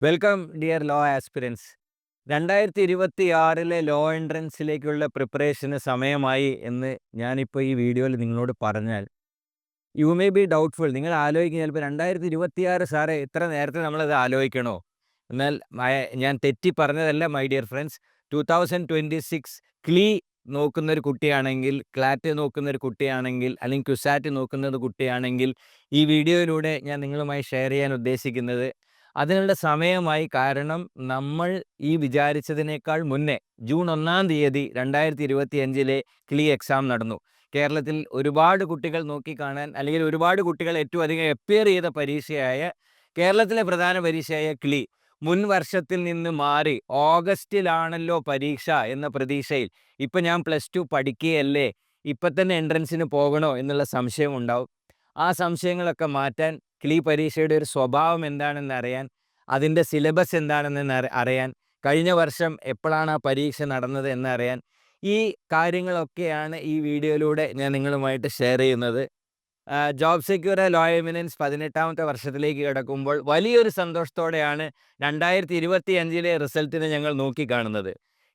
Welcome dear law aspirants. 2026 law എൻട്രൻസിലേക്കുള്ള പ്രിപ്പറേഷന് സമയമായി എന്ന് ഞാനിപ്പോൾ ഈ വീഡിയോയിൽ നിങ്ങളോട് പറഞ്ഞാൽ യു മേ ബി ഡൗട്ട്ഫുൾ. നിങ്ങൾ ആലോചിക്കുക ചിലപ്പോൾ 2026 സാറേ ഇത്ര നേരത്തെ നമ്മളത് ആലോചിക്കണോ? എന്നാൽ ഞാൻ തെറ്റി പറഞ്ഞതല്ല മൈ ഡിയർ ഫ്രണ്ട്സ്. 2026 ക്ലീ നോക്കുന്നൊരു കുട്ടിയാണെങ്കിൽ, ക്ലാറ്റ് നോക്കുന്നൊരു കുട്ടിയാണെങ്കിൽ, അല്ലെങ്കിൽ ക്യുസാറ്റ് നോക്കുന്നത് കുട്ടിയാണെങ്കിൽ ഈ വീഡിയോയിലൂടെ ഞാൻ നിങ്ങളുമായി ഷെയർ ചെയ്യാൻ ഉദ്ദേശിക്കുന്നത് അതിനുള്ള സമയമായി. കാരണം നമ്മൾ ഈ വിചാരിച്ചതിനേക്കാൾ മുന്നേ ജൂൺ 1-ാം തീയതി 2025 ക്ലീ എക്സാം നടന്നു. കേരളത്തിൽ ഒരുപാട് കുട്ടികൾ നോക്കിക്കാണാൻ, അല്ലെങ്കിൽ ഒരുപാട് കുട്ടികൾ ഏറ്റവും അധികം അപ്പിയർ ചെയ്ത പരീക്ഷയായ കേരളത്തിലെ പ്രധാന പരീക്ഷയായ ക്ലീ മുൻ വർഷത്തിൽ നിന്ന് മാറി ഓഗസ്റ്റിലാണല്ലോ പരീക്ഷ എന്ന പ്രതീക്ഷയിൽ ഇപ്പം ഞാൻ +2 പഠിക്കുകയല്ലേ, ഇപ്പം തന്നെ എൻട്രൻസിന് പോകണോ എന്നുള്ള സംശയം ഉണ്ടാവും. ആ സംശയങ്ങളൊക്കെ മാറ്റാൻ, ക്ലീ പരീക്ഷയുടെ ഒരു സ്വഭാവം എന്താണെന്ന് അറിയാൻ, അതിൻ്റെ സിലബസ് എന്താണെന്ന് അറിയാൻ, കഴിഞ്ഞ വർഷം എപ്പോഴാണ് ആ പരീക്ഷ നടന്നത് എന്നറിയാൻ, ഈ കാര്യങ്ങളൊക്കെയാണ് ഈ വീഡിയോയിലൂടെ ഞാൻ നിങ്ങളുമായിട്ട് ഷെയർ ചെയ്യുന്നത്. ജോബ് സെക്യൂർ ലോ എമിനൻസ് 18-ാമത്തെ വർഷത്തിലേക്ക് കിടക്കുമ്പോൾ വലിയൊരു സന്തോഷത്തോടെയാണ് 2025 റിസൾട്ടിനെ ഞങ്ങൾ നോക്കിക്കാണുന്നത്.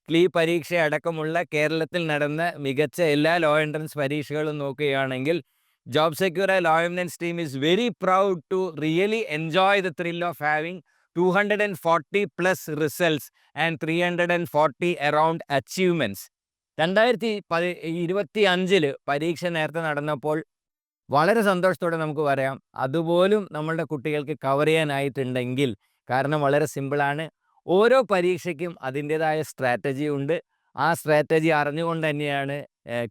ക്ലീ പരീക്ഷ അടക്കമുള്ള കേരളത്തിൽ നടന്ന മികച്ച എല്ലാ ലോ എൻട്രൻസ് പരീക്ഷകളും നോക്കുകയാണെങ്കിൽ job secure law eminence team is very proud to really enjoy the thrill of having 240+ results and 340 around achievements. 2025 പരീക്ഷ നേരത്തെ നടന്നപ്പോൾ വളരെ സന്തോഷത്തോടെ നമുക്ക് പറയാം, അതുപോലും നമ്മളുടെ കുട്ടികൾക്ക് കവർ ചെയ്യാനായിട്ടുണ്ടെങ്കിൽ. കാരണം വളരെ സിമ്പിളാണ്. ഓരോ പരീക്ഷയ്ക്കും അതിൻ്റേതായ സ്ട്രാറ്റജി ഉണ്ട്. ആ സ്ട്രാറ്റജി അറിഞ്ഞുകൊണ്ട് തന്നെയാണ്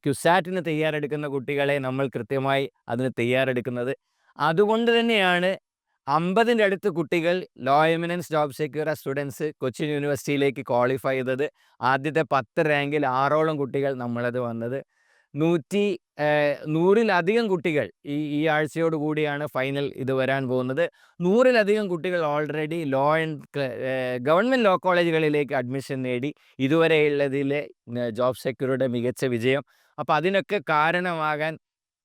ക്യുസാറ്റിന് തയ്യാറെടുക്കുന്ന കുട്ടികളെ നമ്മൾ കൃത്യമായി അതിന് തയ്യാറെടുക്കുന്നത്. അതുകൊണ്ട് തന്നെയാണ് 50-ൻ്റെ അടുത്ത് കുട്ടികൾ law eminence job secure students Cochin യൂണിവേഴ്സിറ്റിയിലേക്ക് ക്വാളിഫൈ ചെയ്തത്. ആദ്യത്തെ 10 റാങ്കിൽ 6ഓളം കുട്ടികൾ നമ്മളത് വന്നത്. 100-ലധികം കുട്ടികൾ ഈ ആഴ്ചയോട് കൂടിയാണ് ഫൈനൽ ഇത് വരാൻ പോകുന്നത്. 100-ലധികം കുട്ടികൾ ഓൾറെഡി ഗവൺമെൻറ് ലോ കോളേജുകളിലേക്ക് അഡ്മിഷൻ നേടി. ഇതുവരെയുള്ളതിലെ ജോബ് സെക്യൂറുടെ മികച്ച വിജയം. അപ്പോൾ അതിനൊക്കെ കാരണമാകാൻ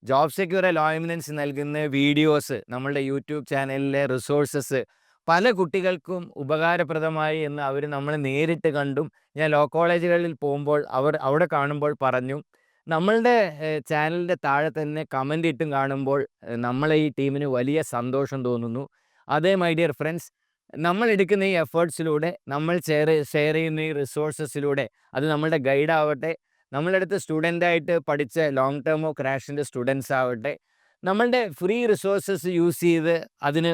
ജോബ് സെക്യൂർ ലോ എമിനൻസ് നൽകുന്ന വീഡിയോസ്, നമ്മളുടെ യൂട്യൂബ് ചാനലിലെ റിസോഴ്സസ് പല കുട്ടികൾക്കും ഉപകാരപ്രദമായി എന്ന് അവർ നമ്മൾ നേരിട്ട് കണ്ടും ഞാൻ ലോ കോളേജുകളിൽ പോകുമ്പോൾ അവിടെ കാണുമ്പോൾ പറഞ്ഞു. നമ്മളുടെ ചാനലിൻ്റെ താഴെ തന്നെ കമൻ്റ് ഇട്ടും കാണുമ്പോൾ നമ്മളെ ഈ ടീമിന് വലിയ സന്തോഷം തോന്നുന്നു. അതേ മൈ ഡിയർ ഫ്രണ്ട്സ്, നമ്മൾ എടുക്കുന്ന ഈ എഫേർട്സിലൂടെ, നമ്മൾ ഷെയർ ചെയ്യുന്ന ഈ റിസോഴ്സസിലൂടെ, അത് നമ്മളുടെ ഗൈഡാവട്ടെ, നമ്മളുടെ അടുത്ത് സ്റ്റുഡൻ്റായിട്ട് പഠിച്ച ലോങ് ടേമോ ക്രാഷിൻ്റെ സ്റ്റുഡൻസ് ആവട്ടെ, നമ്മളുടെ ഫ്രീ റിസോഴ്സസ് യൂസ് ചെയ്ത് അതിന്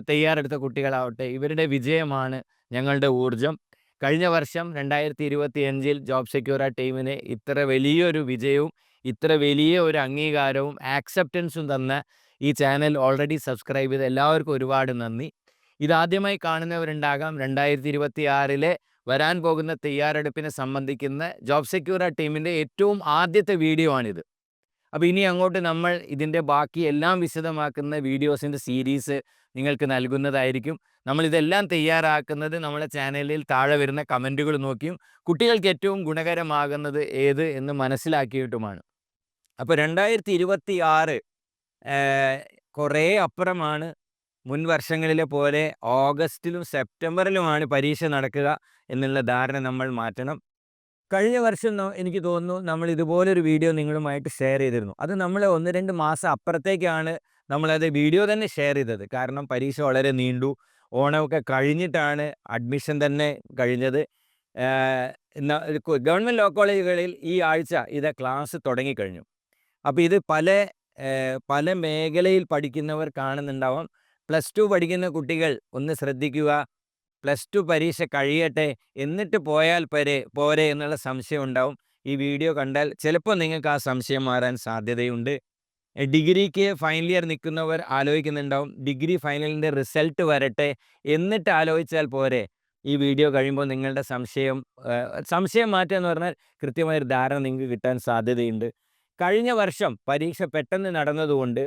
തയ്യാറെടുത്ത കുട്ടികളാവട്ടെ, ഇവരുടെ വിജയമാണ് ഞങ്ങളുടെ ഊർജം. കഴിഞ്ഞ വർഷം 2025 ജോബ് സെക്യൂർ ടീമിന് ഇത്ര വലിയൊരു വിജയവും ഇത്ര വലിയ ഒരു അംഗീകാരവും ആക്സെപ്റ്റൻസും തന്ന ഈ ചാനൽ ഓൾറെഡി സബ്സ്ക്രൈബ് ചെയ്ത എല്ലാവർക്കും ഒരുപാട് നന്ദി. ഇതാദ്യമായി കാണുന്നവരുണ്ടാകാം. 2026 വരാൻ പോകുന്ന തയ്യാറെടുപ്പിനെ സംബന്ധിക്കുന്ന ജോബ് സെക്യൂർ ടീമിൻ്റെ ഏറ്റവും ആദ്യത്തെ വീഡിയോ ആണിത്. അപ്പോൾ ഇനി അങ്ങോട്ട് നമ്മൾ ഇതിൻ്റെ ബാക്കി എല്ലാം വിശദമാക്കുന്ന വീഡിയോസിൻ്റെ സീരീസ് നിങ്ങൾക്ക് നൽകുന്നതായിരിക്കും. നമ്മളിതെല്ലാം തയ്യാറാക്കുന്നത് നമ്മളെ ചാനലിൽ താഴെ വരുന്ന കമൻറ്റുകൾ നോക്കിയും കുട്ടികൾക്ക് ഏറ്റവും ഗുണകരമാകുന്നത് ഏത് എന്ന് മനസ്സിലാക്കിയിട്ടുമാണ്. അപ്പോൾ 2026 കുറേ അപ്പുറമാണ്. മുൻ വർഷങ്ങളിലെ പോലെ ഓഗസ്റ്റിലും സെപ്റ്റംബറിലുമാണ് പരീക്ഷ നടക്കുക എന്നുള്ള ധാരണ നമ്മൾ മാറ്റണം. കഴിഞ്ഞ വർഷം എനിക്ക് തോന്നുന്നു നമ്മൾ ഇതുപോലൊരു വീഡിയോ നിങ്ങളുമായിട്ട് ഷെയർ ചെയ്തിരുന്നു. അത് നമ്മൾ 1-2 മാസം അപ്പുറത്തേക്കാണ് നമ്മളത് വീഡിയോ തന്നെ ഷെയർ ചെയ്തത്. കാരണം പരീക്ഷ വളരെ നീണ്ടു. ഓണമൊക്കെ കഴിഞ്ഞിട്ടാണ് അഡ്മിഷൻ തന്നെ കഴിഞ്ഞത്. ഗവൺമെൻറ് ലോ കോളേജുകളിൽ ഈ ആഴ്ച ഇത് ക്ലാസ് തുടങ്ങിക്കഴിഞ്ഞു. അപ്പോൾ ഇത് പല മേഖലയിൽ പഠിക്കുന്നവർ കാണുന്നുണ്ടാവാം. +2 പഠിക്കുന്ന കുട്ടികൾ ഒന്ന് ശ്രദ്ധിക്കുക. +2 പരീക്ഷ കഴിയട്ടെ, എന്നിട്ട് പോയാൽ പോരെ എന്നുള്ള സംശയം ഉണ്ടാവും. ഈ വീഡിയോ കണ്ടാൽ ചിലപ്പോൾ നിങ്ങൾക്ക് ആ സംശയം മാറാൻ സാധ്യതയുണ്ട്. ഡിഗ്രിക്ക് ഫൈനൽ ഇയർ നിൽക്കുന്നവർ ആലോചിക്കുന്നുണ്ടാവും, ഡിഗ്രി ഫൈനലിൻ്റെ റിസൾട്ട് വരട്ടെ എന്നിട്ട് ആലോചിച്ചാൽ പോരെ. ഈ വീഡിയോ കഴിയുമ്പോൾ നിങ്ങളുടെ സംശയം മാറ്റുക എന്ന് പറഞ്ഞാൽ കൃത്യമായൊരു ധാരണ നിങ്ങൾക്ക് കിട്ടാൻ സാധ്യതയുണ്ട്. കഴിഞ്ഞ വർഷം പരീക്ഷ പെട്ടെന്ന് നടന്നതുകൊണ്ട്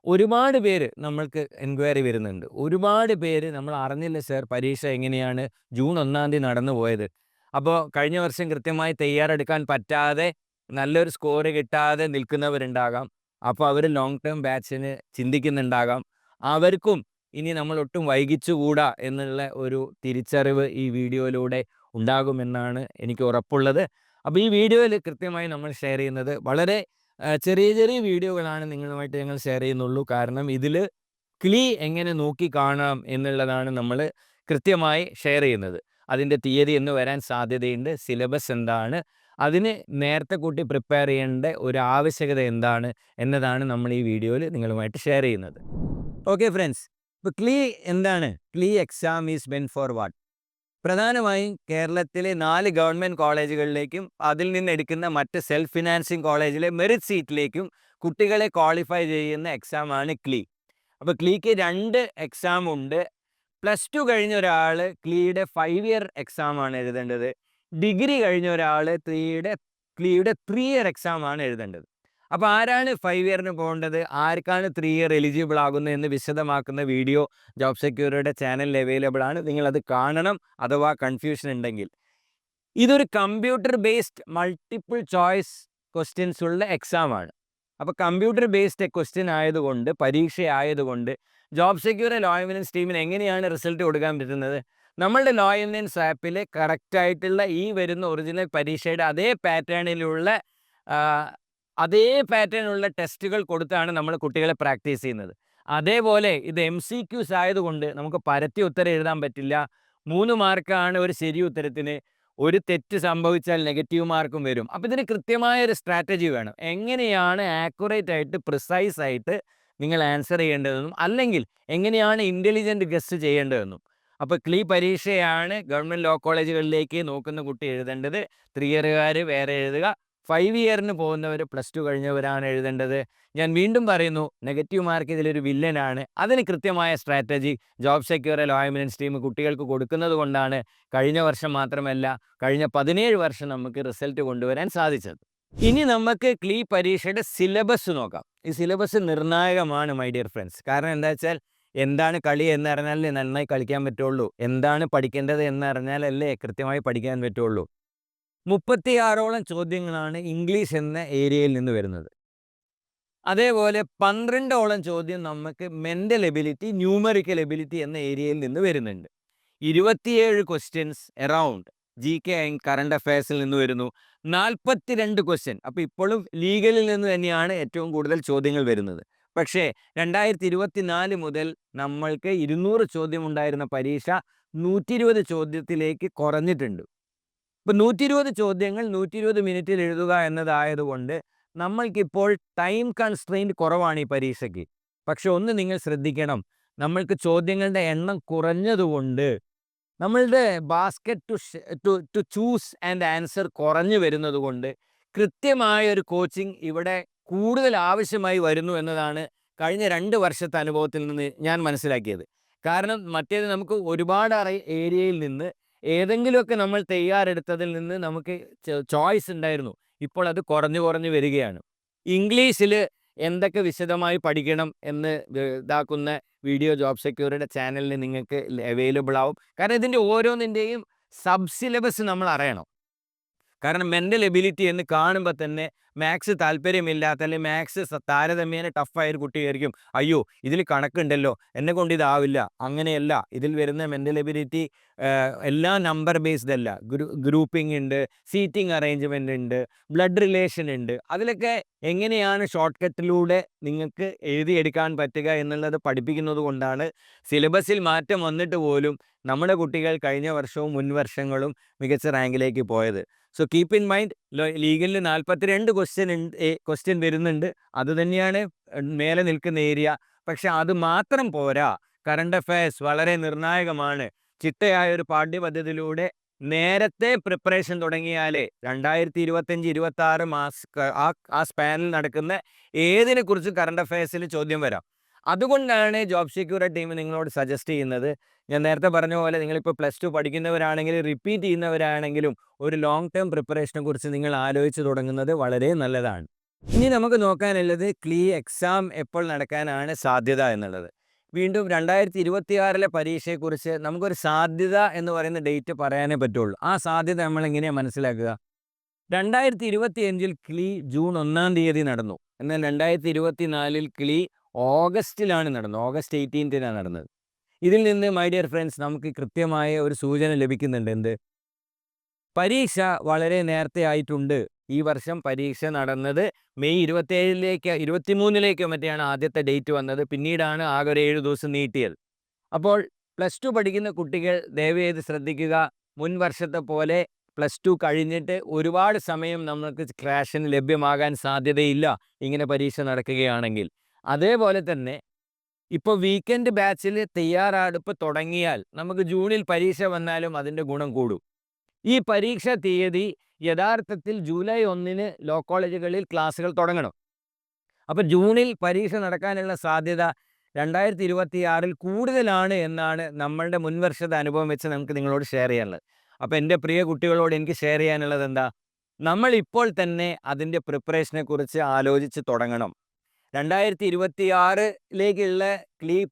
ഒരുപാട് പേര് നമ്മൾക്ക് എൻക്വയറി വരുന്നുണ്ട്. ഒരുപാട് പേര് നമ്മൾ അറിഞ്ഞില്ല സർ പരീക്ഷ എങ്ങനെയാണ് ജൂൺ 1-ാം തീയതി നടന്നു പോയത്. അപ്പോൾ കഴിഞ്ഞ വർഷം കൃത്യമായി തയ്യാറെടുക്കാൻ പറ്റാതെ നല്ലൊരു സ്കോർ കിട്ടാതെ നിൽക്കുന്നവരുണ്ടാകാം. അപ്പോൾ അവർ ലോങ് ടേം ബാച്ചിന് ചിന്തിക്കുന്നുണ്ടാകാം. അവർക്കും ഇനി നമ്മൾ ഒട്ടും വൈകിച്ചുകൂടാ എന്നുള്ള ഒരു തിരിച്ചറിവ് ഈ വീഡിയോയിലൂടെ ഉണ്ടാകുമെന്നാണ് എനിക്ക് ഉറപ്പുള്ളത്. അപ്പോൾ ഈ വീഡിയോയിൽ കൃത്യമായി നമ്മൾ ഷെയർ ചെയ്യുന്നത് വളരെ ചെറിയ ചെറിയ വീഡിയോകളാണ് നിങ്ങളുമായിട്ട് ഞങ്ങൾ ഷെയർ ചെയ്യുന്നുള്ളൂ. കാരണം ഇതിൽ ക്ലീ എങ്ങനെ നോക്കി കാണാം എന്നുള്ളതാണ് നമ്മൾ കൃത്യമായി ഷെയർ ചെയ്യുന്നത്. അതിൻ്റെ തീയതി എന്ന് വരാൻ സാധ്യതയുണ്ട്, സിലബസ് എന്താണ്, അതിന് നേരത്തെ കൂട്ടി പ്രിപ്പയർ ചെയ്യേണ്ട ഒരു ആവശ്യകത എന്താണ് എന്നതാണ് നമ്മൾ ഈ വീഡിയോയിൽ നിങ്ങളുമായിട്ട് ഷെയർ ചെയ്യുന്നത്. ഓക്കെ ഫ്രണ്ട്സ്, ഇപ്പോൾ ക്ലീ എന്താണ്? KLEE exam is meant for what? പ്രധാനമായും കേരളത്തിലെ 4 ഗവൺമെൻറ് കോളേജുകളിലേക്കും അതിൽ നിന്ന് എടുക്കുന്ന മറ്റ് സെൽഫ് ഫിനാൻസിങ് കോളേജിലെ മെറിറ്റ് സീറ്റിലേക്കും കുട്ടികളെ ക്വാളിഫൈ ചെയ്യുന്ന എക്സാമാണ് ക്ലീ. അപ്പോൾ ക്ലീക്ക് 2 എക്സാം ഉണ്ട്. +2 കഴിഞ്ഞ ഒരാൾ ക്ലീയുടെ 5 ഇയർ എക്സാമാണ് എഴുതേണ്ടത്. ഡിഗ്രി കഴിഞ്ഞ ഒരാൾ ക്ലീയുടെ 3 ഇയർ എക്സാമാണ് എഴുതേണ്ടത്. അപ്പോൾ ആരാണ് 5 ഇയറിന് പോകേണ്ടത്, ആർക്കാണ് 3 ഇയർ എലിജിബിൾ ആകുന്നത് എന്ന് വിശദമാക്കുന്ന വീഡിയോ ജോബ് സെക്യൂരിറ്റിയുടെ ചാനലിൽ അവൈലബിൾ ആണ്. നിങ്ങളത് കാണണം അഥവാ കൺഫ്യൂഷൻ ഉണ്ടെങ്കിൽ. ഇതൊരു computer based multiple choice questions ഉള്ള എക്സാമാണ്. അപ്പോൾ കമ്പ്യൂട്ടർ ബേസ്ഡ് ക്വസ്റ്റ്യൻ ആയതുകൊണ്ട്, പരീക്ഷ ആയതുകൊണ്ട് ജോബ് സെക്യൂർ ലോ എവിഡൻസ് ടീമിന് എങ്ങനെയാണ് റിസൾട്ട് കൊടുക്കാൻ പറ്റുന്നത്? നമ്മളുടെ ലോ എവിഡൻസ് ആപ്പിൽ കറക്റ്റായിട്ടുള്ള ഈ വരുന്ന ഒറിജിനൽ പരീക്ഷയുടെ അതേ പാറ്റേണുള്ള ടെസ്റ്റുകൾ കൊടുത്താണ് നമ്മൾ കുട്ടികളെ പ്രാക്ടീസ് ചെയ്യുന്നത്. അതേപോലെ ഇത് MCQs ആയതുകൊണ്ട് നമുക്ക് പരത്തി ഉത്തരം എഴുതാൻ പറ്റില്ല. 3 മാർക്കാണ് ഒരു ശരി ഉത്തരത്തിന്. ഒരു തെറ്റ് സംഭവിച്ചാൽ നെഗറ്റീവ് മാർക്കും വരും. അപ്പോൾ ഇതിന് കൃത്യമായ ഒരു സ്ട്രാറ്റജി വേണം. എങ്ങനെയാണ് ആക്യുറേറ്റ് ആയിട്ട് പ്രിസൈസ് ആയിട്ട് നിങ്ങൾ ആൻസർ ചെയ്യേണ്ടതെന്നും അല്ലെങ്കിൽ എങ്ങനെയാണ് ഇൻ്റലിജൻറ്റ് ഗസ് ചെയ്യേണ്ടതെന്നും. അപ്പോൾ ക്ലീ പരീക്ഷയാണ് ഗവൺമെൻറ് ലോ കോളേജുകളിലേക്ക് നോക്കുന്ന കുട്ടി എഴുതേണ്ടത്. 3 ഇയറുകാർ വേറെ എഴുതുക. 5 ഇയറിന് പോകുന്നവർ +2 കഴിഞ്ഞവരാണ് എഴുതേണ്ടത്. ഞാൻ വീണ്ടും പറയുന്നു, നെഗറ്റീവ് മാർക്ക് ഇതിലൊരു വില്ലനാണ്. അതിന് കൃത്യമായ strategy job secure law evidence team കുട്ടികൾക്ക് കൊടുക്കുന്നത് കൊണ്ടാണ് കഴിഞ്ഞ വർഷം മാത്രമല്ല കഴിഞ്ഞ 17 വർഷം നമുക്ക് റിസൾട്ട് കൊണ്ടുവരാൻ സാധിച്ചത്. ഇനി നമുക്ക് ക്ലീ പരീക്ഷയുടെ സിലബസ് നോക്കാം. ഈ സിലബസ് നിർണായകമാണ് മൈ ഡിയർ ഫ്രണ്ട്സ്. കാരണം എന്താ വെച്ചാൽ, എന്താണ് കളി എന്നറിഞ്ഞാലേ നന്നായി കളിക്കാൻ പറ്റുള്ളൂ. എന്താണ് പഠിക്കേണ്ടത് എന്നറിഞ്ഞാലല്ലേ കൃത്യമായി പഠിക്കാൻ പറ്റുള്ളൂ. 36ഓളം ചോദ്യങ്ങളാണ് ഇംഗ്ലീഷ് എന്ന ഏരിയയിൽ നിന്ന് വരുന്നത്. അതേപോലെ 12ഓളം ചോദ്യം നമുക്ക് മെൻ്റൽ എബിലിറ്റി, ന്യൂമറിക്കൽ എബിലിറ്റി എന്ന ഏരിയയിൽ നിന്ന് വരുന്നുണ്ട്. 27 questions around GK and current അഫയേഴ്സിൽ നിന്ന് വരുന്നു. 42 ക്വസ്റ്റ്യൻ. അപ്പോൾ ഇപ്പോഴും ലീഗലിൽ നിന്ന് തന്നെയാണ് ഏറ്റവും കൂടുതൽ ചോദ്യങ്ങൾ വരുന്നത്. പക്ഷേ 2024 മുതൽ നമ്മൾക്ക് 200 ചോദ്യം ഉണ്ടായിരുന്ന പരീക്ഷ 120 ചോദ്യത്തിലേക്ക് കുറഞ്ഞിട്ടുണ്ട്. ഇപ്പോൾ 120 ചോദ്യങ്ങൾ 120 മിനിറ്റിൽ എഴുതുക എന്നതായതുകൊണ്ട് നമ്മൾക്കിപ്പോൾ ടൈം കൺസ്ട്രെയിൻറ്റ് കുറവാണ് ഈ പരീക്ഷയ്ക്ക്. പക്ഷെ ഒന്ന് നിങ്ങൾ ശ്രദ്ധിക്കണം, നമ്മൾക്ക് ചോദ്യങ്ങളുടെ എണ്ണം കുറഞ്ഞതുകൊണ്ട് നമ്മളുടെ basket to choose and answer കുറഞ്ഞു വരുന്നത് കൊണ്ട് കൃത്യമായൊരു കോച്ചിങ് ഇവിടെ കൂടുതൽ ആവശ്യമായി വരുന്നു എന്നതാണ് കഴിഞ്ഞ 2 വർഷത്തെ അനുഭവത്തിൽ നിന്ന് ഞാൻ മനസ്സിലാക്കിയത്. കാരണം മറ്റേത് നമുക്ക് ഒരുപാട് ഏരിയയിൽ നിന്ന് ഏതെങ്കിലുമൊക്കെ നമ്മൾ തയ്യാറെടുത്തതിൽ നിന്ന് നമുക്ക് ചോയ്സ് ഉണ്ടായിരുന്നു. ഇപ്പോൾ അത് കുറഞ്ഞു വരികയാണ്. ഇംഗ്ലീഷിൽ എന്തൊക്കെ വിശദമായി പഠിക്കണം എന്ന് ഇതാക്കുന്ന വീഡിയോ ജോബ് സെക്യൂരിറ്റിയുടെ ചാനലിൽ നിങ്ങൾക്ക് അവൈലബിൾ ആവും. കാരണം ഇതിൻ്റെ ഓരോന്നിൻ്റെയും സബ് സിലബസ് നമ്മൾ അറിയണം. കാരണം മെൻ്റൽ എബിലിറ്റി എന്ന് കാണുമ്പോൾ തന്നെ മാത്സ് താല്പര്യമില്ലാത്ത അല്ലെങ്കിൽ മാത്സ് താരതമ്യേന ടഫായൊരു കുട്ടി വിചാരിക്കും, അയ്യോ ഇതിൽ കണക്കുണ്ടല്ലോ, എന്നെ കൊണ്ട് ഇതാവില്ല. അങ്ങനെയല്ല, ഇതിൽ വരുന്ന മെൻ്റൽ എബിലിറ്റി എല്ലാം നമ്പർ ബേസ്ഡ് അല്ല. ഗ്രൂപ്പിംഗ് ഉണ്ട്, സീറ്റിംഗ് അറേഞ്ച്മെൻ്റ് ഉണ്ട്, ബ്ലഡ് റിലേഷൻ ഉണ്ട്. അതിലൊക്കെ എങ്ങനെയാണ് ഷോർട്ട് കട്ടിലൂടെ നിങ്ങൾക്ക് എഴുതിയെടുക്കാൻ പറ്റുക എന്നുള്ളത് പഠിപ്പിക്കുന്നത് കൊണ്ടാണ് സിലബസിൽ മാറ്റം വന്നിട്ട് പോലും നമ്മുടെ കുട്ടികൾ കഴിഞ്ഞ വർഷവും മുൻ വർഷങ്ങളും മികച്ച റാങ്കിലേക്ക് പോയത്. സോ കീപ്പ് ഇൻ മൈൻഡ്, ലീഗലിൽ 42 ക്വസ്റ്റ്യൻ വരുന്നുണ്ട്. അത് തന്നെയാണ് മേലെ നിൽക്കുന്ന ഏരിയ. പക്ഷെ അത് മാത്രം പോരാ. കറണ്ട് അഫയേഴ്സ് വളരെ നിർണായകമാണ്. ചിട്ടയായ ഒരു പാഠ്യപദ്ധതിയിലൂടെ നേരത്തെ പ്രിപ്പറേഷൻ തുടങ്ങിയാലേ 2025-26 ആ സ്പാനിൽ നടക്കുന്ന ഏതിനെക്കുറിച്ചും കറണ്ട് അഫയേഴ്സിൽ ചോദ്യം വരാം. അതുകൊണ്ടാണ് ജോബ് സെക്യൂർ ടീം നിങ്ങളോട് സജസ്റ്റ് ചെയ്യുന്നത്. ഞാൻ നേരത്തെ പറഞ്ഞ പോലെ നിങ്ങളിപ്പോൾ +2 പഠിക്കുന്നവരാണെങ്കിലും റിപ്പീറ്റ് ചെയ്യുന്നവരാണെങ്കിലും ഒരു ലോങ് ടേം പ്രിപ്പറേഷനെ കുറിച്ച് നിങ്ങൾ ആലോചിച്ച് തുടങ്ങുന്നത് വളരെ നല്ലതാണ്. ഇനി നമുക്ക് നോക്കാനുള്ളത് ക്ലീ എക്സാം എപ്പോൾ നടക്കാനാണ് സാധ്യത എന്നുള്ളത്. വീണ്ടും 2026 പരീക്ഷയെക്കുറിച്ച് നമുക്കൊരു സാധ്യത എന്ന് പറയുന്ന ഡേറ്റ് പറയാനേ പറ്റുള്ളൂ. ആ സാധ്യത നമ്മളെങ്ങനെയാണ് മനസ്സിലാക്കുക? 2025 ക്ലീ ജൂൺ 1 തീയതി നടന്നു. എന്നാൽ 2024 ക്ലീ ഓഗസ്റ്റിലാണ് നടന്നത്. ഓഗസ്റ്റ് 18 നടന്നത്. ഇതിൽ നിന്ന് മൈ ഡിയർ ഫ്രണ്ട്സ് നമുക്ക് കൃത്യമായ ഒരു സൂചന ലഭിക്കുന്നുണ്ട്. എന്ത്? പരീക്ഷ വളരെ നേരത്തെ ആയിട്ടുണ്ട്. ഈ വർഷം പരീക്ഷ നടന്നത് മെയ് 23-ലേക്കോ മറ്റെയാണ് ആദ്യത്തെ ഡേറ്റ് വന്നത്. പിന്നീടാണ് ആകെ ഒരു 7 ദിവസം നീട്ടിയത്. അപ്പോൾ പ്ലസ് ടു പഠിക്കുന്ന കുട്ടികൾ ദയവേത് ശ്രദ്ധിക്കുക. മുൻ വർഷത്തെ പോലെ പ്ലസ് ടു കഴിഞ്ഞിട്ട് ഒരുപാട് സമയം നമുക്ക് ക്രാഷിന് ലഭ്യമാകാൻ സാധ്യതയില്ല ഇങ്ങനെ പരീക്ഷ നടക്കുകയാണെങ്കിൽ. അതേപോലെ തന്നെ ഇപ്പോൾ വീക്കെൻഡ് ബാച്ചിൽ തയ്യാറെടുപ്പ് തുടങ്ങിയാൽ നമുക്ക് ജൂണിൽ പരീക്ഷ വന്നാലും അതിൻ്റെ ഗുണം കൂടും. ഈ പരീക്ഷാ തീയതി യഥാർത്ഥത്തിൽ ജൂലൈ 1-ന് ലോ കോളേജുകളിൽ ക്ലാസ്സുകൾ തുടങ്ങണം. അപ്പോൾ ജൂണിൽ പരീക്ഷ നടക്കാനുള്ള സാധ്യത 2026-ൽ കൂടുതലാണ് എന്നാണ് നമ്മളുടെ മുൻവർഷത്തെ അനുഭവം വെച്ച് നമുക്ക് നിങ്ങളോട് ഷെയർ ചെയ്യാനുള്ളത്. അപ്പോൾ എൻ്റെ പ്രിയ കുട്ടികളോട് എനിക്ക് ഷെയർ ചെയ്യാനുള്ളത് എന്താ? നമ്മൾ ഇപ്പോൾ തന്നെ അതിൻ്റെ പ്രിപ്പറേഷനെക്കുറിച്ച് ആലോചിച്ച് തുടങ്ങണം. 2026-ലേക്കുള്ള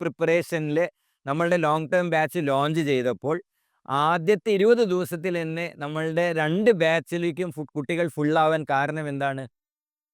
പ്രിപ്പറേഷനിൽ നമ്മളുടെ ലോങ് ടേം ബാച്ച് ലോഞ്ച് ചെയ്തപ്പോൾ ആദ്യത്തെ 20 ദിവസത്തിൽ തന്നെ നമ്മളുടെ 2 ബാച്ചിലേക്കും കുട്ടികൾ ഫുള്ളാവാൻ കാരണം എന്താണ്?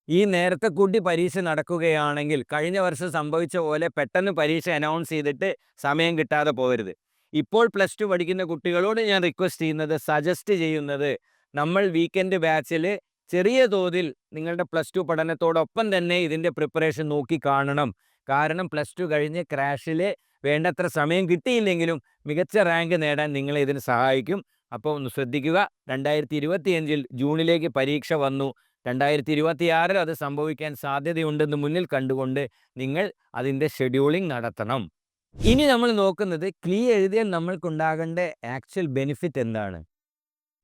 ഈ നേരത്തെ കൂട്ടി പരീക്ഷ നടക്കുകയാണെങ്കിൽ കഴിഞ്ഞ വർഷം സംഭവിച്ച പോലെ പെട്ടെന്ന് പരീക്ഷ അനൗൺസ് ചെയ്തിട്ട് സമയം കിട്ടാതെ പോകരുത്. ഇപ്പോൾ പ്ലസ് ടു പഠിക്കുന്ന കുട്ടികളോട് ഞാൻ റിക്വസ്റ്റ് ചെയ്യുന്നത്, സജസ്റ്റ് ചെയ്യുന്നത്, നമ്മൾ വീക്കെൻഡ് ബാച്ചിൽ ചെറിയ തോതിൽ നിങ്ങളുടെ പ്ലസ് ടു പഠനത്തോടൊപ്പം തന്നെ ഇതിൻ്റെ പ്രിപ്പറേഷൻ നോക്കി കാണണം. കാരണം പ്ലസ് ടു കഴിഞ്ഞ് ക്രാഷിൽ വേണ്ടത്ര സമയം കിട്ടിയില്ലെങ്കിലും മികച്ച റാങ്ക് നേടാൻ നിങ്ങളെ ഇതിന് സഹായിക്കും. അപ്പോൾ ഒന്ന് ശ്രദ്ധിക്കുക. 2025-ൽ ജൂണിലേക്ക് പരീക്ഷ വന്നു. 2026-ൽ അത് സംഭവിക്കാൻ സാധ്യതയുണ്ടെന്ന് മുന്നിൽ കണ്ടുകൊണ്ട് നിങ്ങൾ അതിൻ്റെ ഷെഡ്യൂളിംഗ് നടത്തണം. ഇനി നമ്മൾ നോക്കുന്നത് എഴുതിയാൽ നമ്മൾക്കുണ്ടാകേണ്ട ആക്ച്വൽ ബെനിഫിറ്റ് എന്താണ്?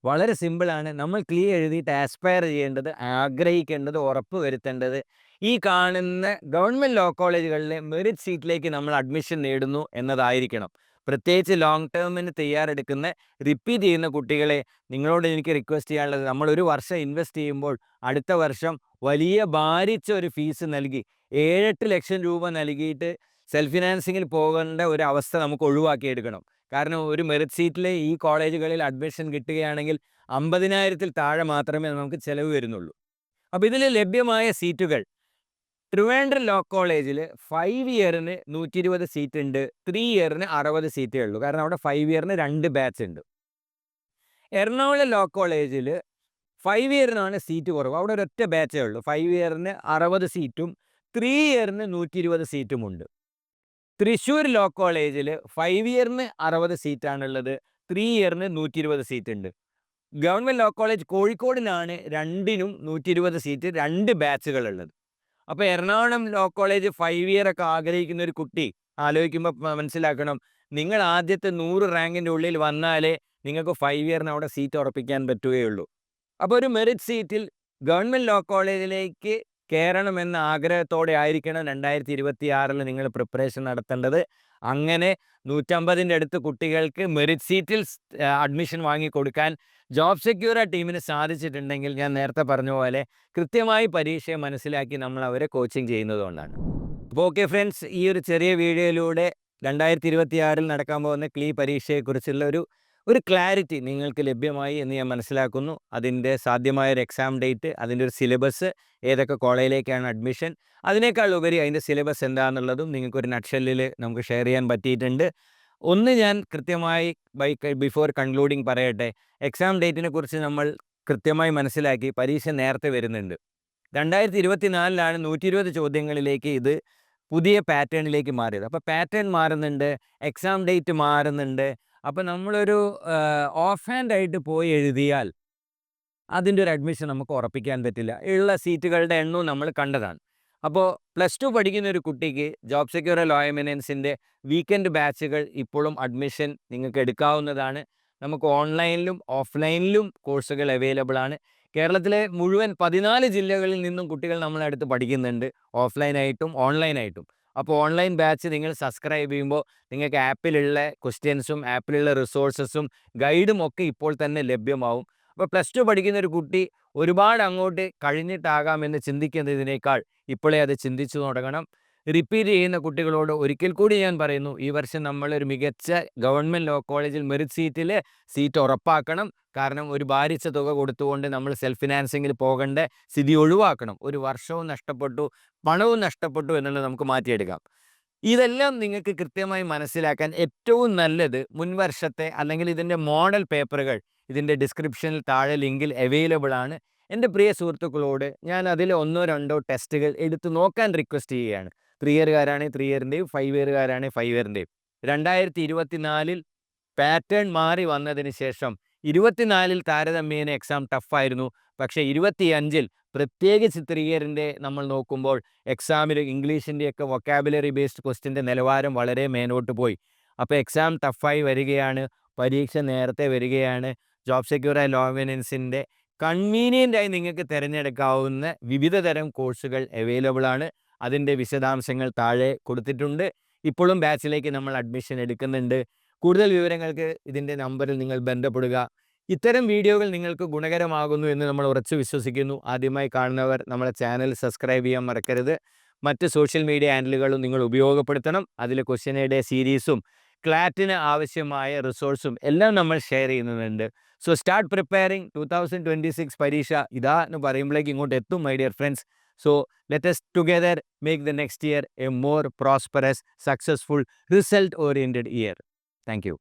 വളരെ സിമ്പിളാണ്. നമ്മൾ എഴുതിയിട്ട് ആസ്പയർ ചെയ്യേണ്ടത്, ആഗ്രഹിക്കേണ്ടത്, ഉറപ്പ് വരുത്തേണ്ടത് ഈ കാണുന്ന ഗവൺമെൻറ് ലോ കോളേജുകളിലെ മെറിറ്റ് സീറ്റിലേക്ക് നമ്മൾ അഡ്മിഷൻ നേടുന്നു എന്നതായിരിക്കണം. പ്രത്യേകിച്ച് ലോങ് ടേമിന് തയ്യാറെടുക്കുന്ന റിപ്പീറ്റ് ചെയ്യുന്ന കുട്ടികളെ നിങ്ങളോട് എനിക്ക് റിക്വസ്റ്റ് ചെയ്യാനുള്ളത്, നമ്മളൊരു വർഷം ഇൻവെസ്റ്റ് ചെയ്യുമ്പോൾ അടുത്ത വർഷം വലിയ ഭാരിച്ച ഒരു ഫീസ് നൽകി 7-8 ലക്ഷം രൂപ നൽകിയിട്ട് സെൽഫ് ഫിനാൻസിങ്ങിൽ പോകേണ്ട ഒരു അവസ്ഥ നമുക്ക് ഒഴിവാക്കിയെടുക്കണം. കാരണം ഒരു മെറിറ്റ് സീറ്റിൽ ഈ കോളേജുകളിൽ അഡ്മിഷൻ കിട്ടുകയാണെങ്കിൽ 50,000-ൽ താഴെ മാത്രമേ നമുക്ക് ചിലവ് വരുന്നുള്ളൂ. അപ്പോൾ ഇതിൽ ലഭ്യമായ സീറ്റുകൾ ട്രിവാൻഡ്രം ലോ കോളേജിൽ 5 ഇയറിന് 120 സീറ്റ് ഉണ്ട്, 3 ഇയറിന് 60 സീറ്റേ ഉള്ളൂ. കാരണം അവിടെ 5 ഇയറിന് 2 ബാച്ച് ഉണ്ട്. എറണാകുളം ലോ കോളേജിൽ 5 ഇയറിനാണ് സീറ്റ് കുറവ്, അവിടെ ഒരൊറ്റ ബാച്ചേ ഉള്ളൂ. 5 ഇയറിന് 60 സീറ്റും 3 ഇയറിന് 120 സീറ്റുമുണ്ട്. തൃശ്ശൂർ ലോ കോളേജിൽ 5 ഇയറിന് 60 സീറ്റാണുള്ളത്, 3 ഇയറിന് 120 സീറ്റ് ഉണ്ട്. ഗവൺമെൻറ് ലോ കോളേജ് കോഴിക്കോടിനാണ് 2-നും 120 സീറ്റ്, 2 ബാച്ചുകളുള്ളത്. അപ്പോൾ എറണാകുളം ലോ കോളേജ് 5 ഇയറൊക്കെ ആഗ്രഹിക്കുന്ന ഒരു കുട്ടി ആലോചിക്കുമ്പോൾ മനസ്സിലാക്കണം, നിങ്ങൾ ആദ്യത്തെ 100 റാങ്കിൻ്റെ ഉള്ളിൽ വന്നാലേ നിങ്ങൾക്ക് 5 ഇയറിന് അവിടെ സീറ്റ് ഉറപ്പിക്കാൻ പറ്റുകയുള്ളൂ. അപ്പോൾ ഒരു മെറിറ്റ് സീറ്റിൽ ഗവൺമെൻറ് ലോ കോളേജിലേക്ക് കയറണമെന്ന ആഗ്രഹത്തോടെ ആയിരിക്കണം 2026-ൽ നിങ്ങൾ പ്രിപ്പറേഷൻ നടത്തേണ്ടത്. അങ്ങനെ 150-ൻ്റെ അടുത്ത് കുട്ടികൾക്ക് മെറിറ്റ് സീറ്റിൽ അഡ്മിഷൻ വാങ്ങിക്കൊടുക്കാൻ ജോബ് സെക്യൂർ ടീമിന് സാധിച്ചിട്ടുണ്ടെങ്കിൽ ഞാൻ നേരത്തെ പറഞ്ഞ പോലെ കൃത്യമായി പരീക്ഷയെ മനസ്സിലാക്കി നമ്മൾ അവരെ കോച്ചിങ് ചെയ്യുന്നതുകൊണ്ടാണ്. അപ്പോൾ ഓക്കെ ഫ്രണ്ട്സ്, ഈ ഒരു ചെറിയ വീഡിയോയിലൂടെ 2026-ൽ നടക്കാൻ പോകുന്ന പരീക്ഷയെക്കുറിച്ചുള്ള ഒരു ക്ലാരിറ്റി നിങ്ങൾക്ക് ലഭ്യമായി എന്ന് ഞാൻ മനസ്സിലാക്കുന്നു. അതിൻ്റെ സാധ്യമായ ഒരു എക്സാം ഡേറ്റ്, അതിൻ്റെ ഒരു സിലബസ്, ഏതൊക്കെ കോളേജിലേക്കാണ് അഡ്മിഷൻ, അതിനേക്കാൾ ഉപരി അതിൻ്റെ സിലബസ് എന്താണെന്നുള്ളതും നിങ്ങൾക്കൊരു നട്ട്ഷെല്ലിൽ നമുക്ക് ഷെയർ ചെയ്യാൻ പറ്റിയിട്ടുണ്ട്. ഒന്ന് ഞാൻ കൃത്യമായി ബിഫോർ കൺക്ലൂഡിങ് പറയട്ടെ, എക്സാം ഡേറ്റിനെ കുറിച്ച് നമ്മൾ കൃത്യമായി മനസ്സിലാക്കി. പരീക്ഷ നേരത്തെ വരുന്നുണ്ട്. 2024-ലാണ് 120 ചോദ്യങ്ങളിലേക്ക് ഇത് പുതിയ പാറ്റേണിലേക്ക് മാറിയത്. അപ്പോൾ പാറ്റേൺ മാറുന്നുണ്ട്, എക്സാം ഡേറ്റ് മാറുന്നുണ്ട്. അപ്പോൾ നമ്മളൊരു ഓഫ് ഹാൻഡ് ആയിട്ട് പോയി എഴുതിയാൽ അതിൻ്റെ ഒരു അഡ്മിഷൻ നമുക്ക് ഉറപ്പിക്കാൻ പറ്റില്ല. ഉള്ള സീറ്റുകളുടെ എണ്ണവും നമ്മൾ കണ്ടതാണ്. അപ്പോൾ പ്ലസ് ടു പഠിക്കുന്ന ഒരു കുട്ടിക്ക് ജോബ് സെക്യൂർ ലോ എമിനൻസിൻ്റെ വീക്കെൻഡ് ബാച്ചുകൾ ഇപ്പോഴും അഡ്മിഷൻ നിങ്ങൾക്ക് എടുക്കാവുന്നതാണ്. നമുക്ക് ഓൺലൈനിലും ഓഫ്ലൈനിലും കോഴ്സുകൾ അവൈലബിൾ ആണ്. കേരളത്തിലെ മുഴുവൻ 14 ജില്ലകളിൽ നിന്നും കുട്ടികൾ നമ്മളെ അടുത്ത് പഠിക്കുന്നുണ്ട്, ഓഫ്ലൈനായിട്ടും ഓൺലൈനായിട്ടും. അപ്പോൾ ഓൺലൈൻ ബാച്ച് നിങ്ങൾ സബ്സ്ക്രൈബ് ചെയ്യുമ്പോൾ നിങ്ങൾക്ക് ആപ്പിലുള്ള ക്വസ്റ്റ്യൻസും ആപ്പിലുള്ള റിസോഴ്സസും ഗൈഡും ഒക്കെ ഇപ്പോൾ തന്നെ ലഭ്യമാവും. അപ്പോൾ പ്ലസ് ടു പഠിക്കുന്ന ഒരു കുട്ടി ഒരുപാട് അങ്ങോട്ട് കഴിഞ്ഞിട്ടാകാമെന്ന് ചിന്തിക്കുന്നതിനേക്കാൾ ഇപ്പോഴേ അത് ചിന്തിച്ചു തുടങ്ങണം. റിപ്പീറ്റ് ചെയ്യുന്ന കുട്ടികളോട് ഒരിക്കൽ കൂടി ഞാൻ പറയുന്നു, ഈ വർഷം നമ്മളൊരു മികച്ച ഗവൺമെൻറ് ലോ കോളേജിൽ മെറിറ്റ് സീറ്റിൽ സീറ്റ് ഉറപ്പാക്കണം. കാരണം ഒരു ഭാരിച്ച തുക കൊടുത്തുകൊണ്ട് നമ്മൾ സെൽഫ് ഫിനാൻസിങ്ങിൽ പോകേണ്ട സ്ഥിതി ഒഴിവാക്കണം. ഒരു വർഷവും നഷ്ടപ്പെട്ടു, പണവും നഷ്ടപ്പെട്ടു എന്നുള്ളത് നമുക്ക് മാറ്റിയെടുക്കാം. ഇതെല്ലാം നിങ്ങൾക്ക് കൃത്യമായി മനസ്സിലാക്കാൻ ഏറ്റവും നല്ലത് മുൻവർഷത്തെ അല്ലെങ്കിൽ ഇതിൻ്റെ മോഡൽ പേപ്പറുകൾ ഇതിൻ്റെ ഡിസ്ക്രിപ്ഷനിൽ താഴെ ലിങ്കിൽ അവൈലബിൾ ആണ്. എൻ്റെ പ്രിയ സുഹൃത്തുക്കളോട് ഞാൻ അതിൽ 1-2 ടെസ്റ്റുകൾ എടുത്ത് നോക്കാൻ റിക്വസ്റ്റ് ചെയ്യുകയാണ്. 3 ഇയറുകാരാണെങ്കിൽ 3 ഇയറിൻ്റെയും 5 ഇയറുകാരാണെങ്കിൽ 5 ഇയറിൻ്റെയും. 2024 പാറ്റേൺ മാറി വന്നതിന് ശേഷം 24 താരതമ്യേന എക്സാം ടഫായിരുന്നു. പക്ഷേ 25 പ്രത്യേകിച്ച് 3 ഇയറിൻ്റെ നമ്മൾ നോക്കുമ്പോൾ എക്സാമിൽ ഇംഗ്ലീഷിൻ്റെയൊക്കെ വൊക്കാബുലറി ബേസ്ഡ് ക്വസ്റ്റിൻ്റെ നിലവാരം വളരെ മേലോട്ട് പോയി. അപ്പോൾ എക്സാം ടഫായി വരികയാണ്, പരീക്ഷ നേരത്തെ വരികയാണ്. ജോബ് സെക്യൂർ ആൻഡ് ലോവനൻസിൻ്റെ കൺവീനിയൻ്റായി നിങ്ങൾക്ക് തിരഞ്ഞെടുക്കാവുന്ന വിവിധ തരം കോഴ്സുകൾ അവൈലബിൾ ആണ്. അതിൻ്റെ വിശദാംശങ്ങൾ താഴെ കൊടുത്തിട്ടുണ്ട്. ഇപ്പോഴും ബാച്ചിലേക്ക് നമ്മൾ അഡ്മിഷൻ എടുക്കുന്നുണ്ട്. കൂടുതൽ വിവരങ്ങൾക്ക് ഇതിൻ്റെ നമ്പറിൽ നിങ്ങൾ ബന്ധപ്പെടുക. ഇത്തരം വീഡിയോകൾ നിങ്ങൾക്ക് ഗുണകരമാകുന്നു എന്ന് നമ്മൾ ഉറച്ചു വിശ്വസിക്കുന്നു. ആദ്യമായി കാണുന്നവർ നമ്മുടെ ചാനൽ സബ്സ്ക്രൈബ് ചെയ്യാൻ മറക്കരുത്. മറ്റ് സോഷ്യൽ മീഡിയ ഹാൻഡിലുകളും നിങ്ങൾ ഉപയോഗപ്പെടുത്തണം. അതിൽ ക്വസ്റ്റ്യൻ സീരീസും ക്ലാറ്റിന് ആവശ്യമായ റിസോഴ്സും എല്ലാം നമ്മൾ ഷെയർ ചെയ്യുന്നുണ്ട്. So start preparing. 2026 പരീക്ഷ ഇതാ എന്ന് പറയുമ്പോഴേക്ക് ഇങ്ങോട്ട് എത്തും my dear friends. So let us together make the next year a more prosperous, successful, result oriented year. Thank you.